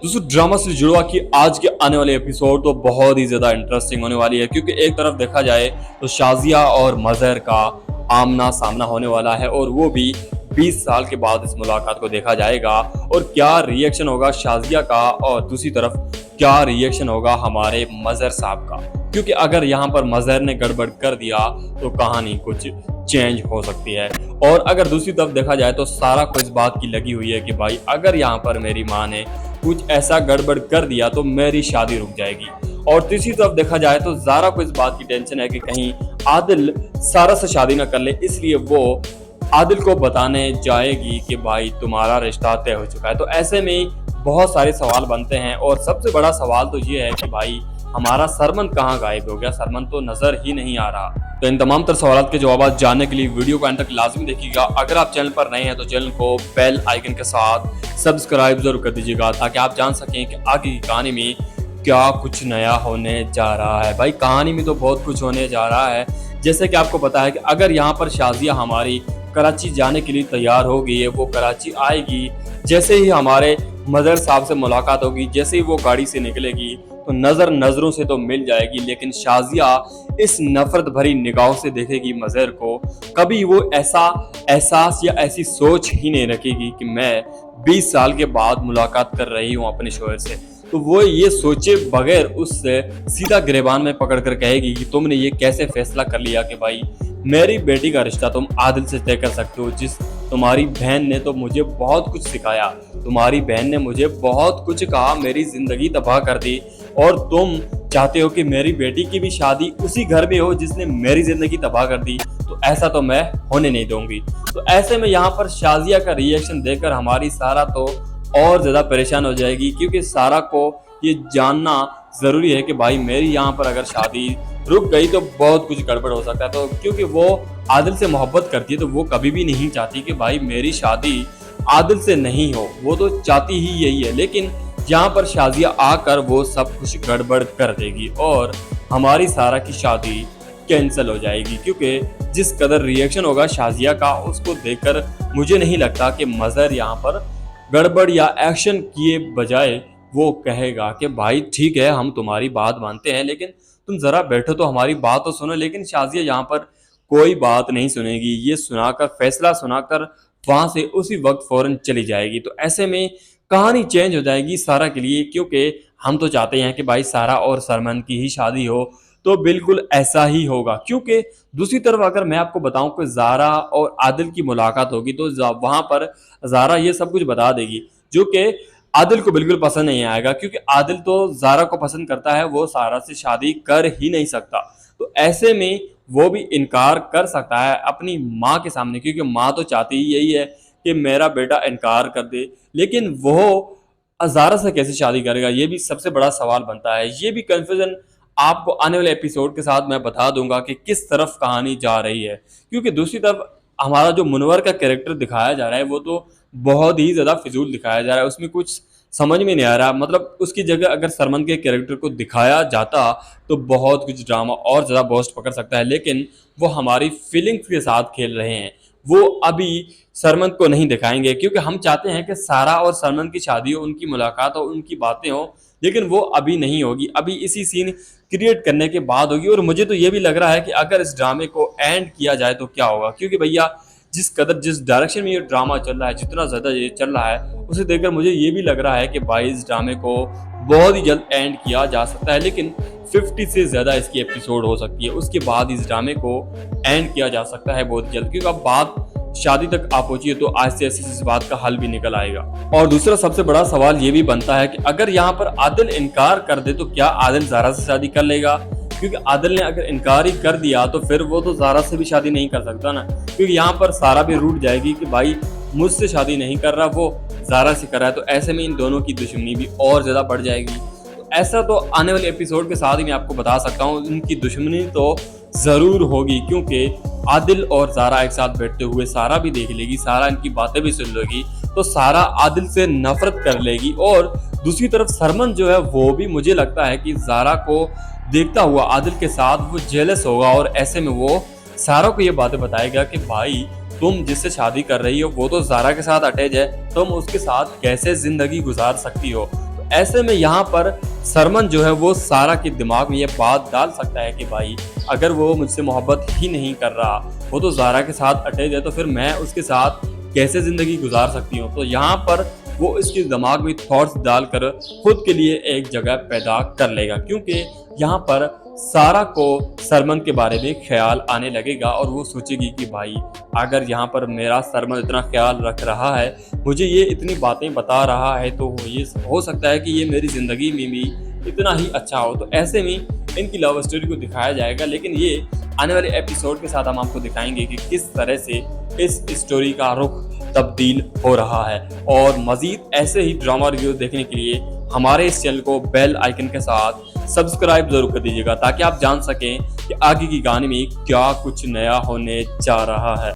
दोस्तों ड्रामा से जुड़ा कि आज के आने वाले एपिसोड तो बहुत ही ज्यादा इंटरेस्टिंग होने वाली है, क्योंकि एक तरफ देखा जाए तो शाजिया और मजहर का आमना सामना होने वाला है और वो भी 20 साल के बाद इस मुलाकात को देखा जाएगा। और क्या रिएक्शन होगा शाजिया का और दूसरी तरफ क्या रिएक्शन होगा हमारे मजहर साहब का, क्योंकि अगर यहाँ पर मजहर ने गड़बड़ कर दिया तो कहानी कुछ चेंज हो सकती है। और अगर दूसरी तरफ देखा जाए तो सारा को इस बात की लगी हुई है कि भाई अगर यहाँ पर मेरी माँ ने कुछ ऐसा गड़बड़ कर दिया तो मेरी शादी रुक जाएगी। और तीसरी तरफ देखा जाए तो ज़ारा को इस बात की टेंशन है कि कहीं आदिल सारा से शादी ना कर ले, इसलिए वो आदिल को बताने जाएगी कि भाई तुम्हारा रिश्ता तय हो चुका है। तो ऐसे में बहुत सारे सवाल बनते हैं और सबसे बड़ा सवाल तो ये है कि भाई हमारा सरमन कहाँ गायब हो गया, सरमन तो नजर ही नहीं आ रहा। तो इन तमाम तर सवालों के जवाब जानने के लिए वीडियो को अंत तक लाजमी देखिएगा। अगर आप चैनल पर नए हैं तो चैनल को बेल आइकन के साथ सब्सक्राइब जरूर कर दीजिएगा, ताकि आप जान सकें कि आगे की कहानी में क्या कुछ नया होने जा रहा है। भाई कहानी में तो बहुत कुछ होने जा रहा है। जैसे कि आपको पता है कि अगर यहाँ पर शाजिया हमारी कराची जाने के लिए तैयार हो गई है, वो कराची आएगी, जैसे ही हमारे मदर साहब से मुलाकात होगी, जैसे ही वो गाड़ी से निकलेगी तो नजरों से तो मिल जाएगी, लेकिन शाजिया इस नफरत भरी निगाहों से देखेगी मजहर को। कभी वो ऐसा एहसास या ऐसी सोच ही नहीं रखेगी कि मैं 20 साल के बाद मुलाकात कर रही हूँ अपने शोहर से। तो वो ये सोचे बगैर उससे सीधा गिरबान में पकड़कर कहेगी कि तुमने ये कैसे फैसला कर लिया कि भाई मेरी बेटी का रिश्ता तुम आदिल से तय कर सकते हो, जिस तुम्हारी बहन ने तो मुझे बहुत कुछ सिखाया, तुम्हारी बहन ने मुझे बहुत कुछ कहा, मेरी जिंदगी तबाह कर दी, और तुम चाहते हो कि मेरी बेटी की भी शादी उसी घर में हो जिसने मेरी जिंदगी तबाह कर दी। तो ऐसा तो मैं होने नहीं दूंगी। तो ऐसे में यहाँ पर शाजिया का रिएक्शन देखकर हमारी सारा तो और ज्यादा परेशान हो जाएगी, क्योंकि सारा को ये जानना जरूरी है कि भाई मेरी यहाँ पर अगर शादी रुक गई तो बहुत कुछ गड़बड़ हो सकता है। तो क्योंकि वो आदिल से मोहब्बत करती है तो वो कभी भी नहीं चाहती कि भाई मेरी शादी आदिल से नहीं हो, वो तो चाहती ही यही है। लेकिन यहाँ पर शाजिया आकर वो सब कुछ गड़बड़ कर देगी और हमारी सारा की शादी कैंसिल हो जाएगी, क्योंकि जिस कदर रिएक्शन होगा शाजिया का उसको देखकर मुझे नहीं लगता कि मजहर यहाँ पर गड़बड़ या एक्शन किए बजाय वो कहेगा कि भाई ठीक है हम तुम्हारी बात मानते हैं, लेकिन तुम जरा बैठो तो हमारी बात तो सुनो। लेकिन शाजिया यहाँ पर कोई बात नहीं सुनेगी, ये सुनाकर फैसला सुनाकर वहां से उसी वक्त फौरन चली जाएगी। तो ऐसे में कहानी चेंज हो जाएगी सारा के लिए, क्योंकि हम तो चाहते हैं कि भाई सारा और सरमन की ही शादी हो, तो बिल्कुल ऐसा ही होगा। क्योंकि दूसरी तरफ अगर मैं आपको बताऊं कि ज़ारा और आदिल की मुलाकात होगी तो वहां पर ज़ारा ये सब कुछ बता देगी, जो कि आदिल को बिल्कुल पसंद नहीं आएगा, क्योंकि आदिल तो ज़ारा को पसंद करता है, वो सारा से शादी कर ही नहीं सकता। तो ऐसे में वो भी इनकार कर सकता है अपनी माँ के सामने, क्योंकि माँ तो चाहती ही यही है कि मेरा बेटा इनकार कर दे। लेकिन वो ज़ारा से कैसे शादी करेगा, ये भी सबसे बड़ा सवाल बनता है। ये भी कंफ्यूजन आपको आने वाले एपिसोड के साथ मैं बता दूंगा कि किस तरफ कहानी जा रही है। क्योंकि दूसरी तरफ हमारा जो मुनवर का कैरेक्टर दिखाया जा रहा है वो तो बहुत ही ज़्यादा फिजूल दिखाया जा रहा है, उसमें कुछ समझ में नहीं आ रहा। मतलब उसकी जगह अगर सरमन के कैरेक्टर को दिखाया जाता तो बहुत कुछ ड्रामा और ज़्यादा बूस्ट पकड़ सकता है, लेकिन वो हमारी फीलिंग्स के साथ खेल रहे हैं। वो अभी सरमन को नहीं दिखाएंगे, क्योंकि हम चाहते हैं कि सारा और सरमन की शादी हो, उनकी मुलाकात हो, उनकी बातें हो, लेकिन वो अभी नहीं होगी, अभी इसी सीन क्रिएट करने के बाद होगी। और मुझे तो ये भी लग रहा है कि अगर इस ड्रामे को एंड किया जाए तो क्या होगा, क्योंकि भैया जिस कदर जिस डायरेक्शन में ये ड्रामा चल रहा है, जितना ज़्यादा ये चल रहा है, उसे देखकर मुझे ये भी लग रहा है कि भाई इस ड्रामे को बहुत ही जल्द एंड किया जा सकता है। लेकिन 50 से ज़्यादा इसकी एपिसोड हो सकती है, उसके बाद इस ड्रामे को एंड किया जा सकता है बहुत जल्द, क्योंकि अब बात शादी तक आ पहुंची है तो आहिस्ते आहिस्ते इस बात का हल भी निकल आएगा। और दूसरा सबसे बड़ा सवाल ये भी बनता है कि अगर यहाँ पर आदिल इनकार कर दे तो क्या आदिल ज़ारा से शादी कर लेगा, क्योंकि आदिल ने अगर इनकार ही कर दिया तो फिर वो तो ज़ारा से भी शादी नहीं कर सकता ना, क्योंकि यहाँ पर सारा भी रूठ जाएगी कि भाई मुझसे शादी नहीं कर रहा, वो ज़ारा से कर रहा है। तो ऐसे में इन दोनों की दुश्मनी भी और ज़्यादा बढ़ जाएगी। तो ऐसा तो आने वाले एपिसोड के साथ ही मैं आपको बता सकता हूँ, इनकी दुश्मनी तो ज़रूर होगी, क्योंकि आदिल और ज़ारा एक साथ बैठते हुए सारा भी देख लेगी, सारा इनकी बातें भी सुन लेगी, तो सारा आदिल से नफरत कर लेगी। और दूसरी तरफ सरमन जो है वो भी मुझे लगता है कि ज़ारा को देखता हुआ आदिल के साथ वो जेलस होगा, और ऐसे में वो सारा को ये बातें बताएगा कि भाई तुम जिससे शादी कर रही हो वो तो ज़ारा के साथ अटैच है, तुम उसके साथ कैसे ज़िंदगी गुजार सकती हो। तो ऐसे में यहाँ पर सरमन जो है वो सारा के दिमाग में ये बात डाल सकता है कि भाई अगर वो मुझसे मोहब्बत ही नहीं कर रहा, वो तो ज़ारा के साथ अटैच है, तो फिर मैं उसके साथ कैसे ज़िंदगी गुजार सकती हूँ। तो यहाँ पर वो इसके दिमाग में थॉट्स डालकर खुद के लिए एक जगह पैदा कर लेगा, क्योंकि यहाँ पर सारा को सरमन के बारे में ख्याल आने लगेगा और वो सोचेगी कि भाई अगर यहाँ पर मेरा सरमन इतना ख्याल रख रहा है, मुझे ये इतनी बातें बता रहा है, तो ये हो सकता है कि ये मेरी ज़िंदगी में भी इतना ही अच्छा हो। तो ऐसे में इनकी लव स्टोरी को दिखाया जाएगा, लेकिन ये आने वाले एपिसोड के साथ हम आपको दिखाएंगे कि किस तरह से इस स्टोरी का रुख तब्दील हो रहा है। और मज़ीद ऐसे ही ड्रामा रिव्यू देखने के लिए हमारे इस चैनल को बेल आइकन के साथ सब्सक्राइब जरूर कर दीजिएगा, ताकि आप जान सकें कि आगे की कहानी में क्या कुछ नया होने जा रहा है।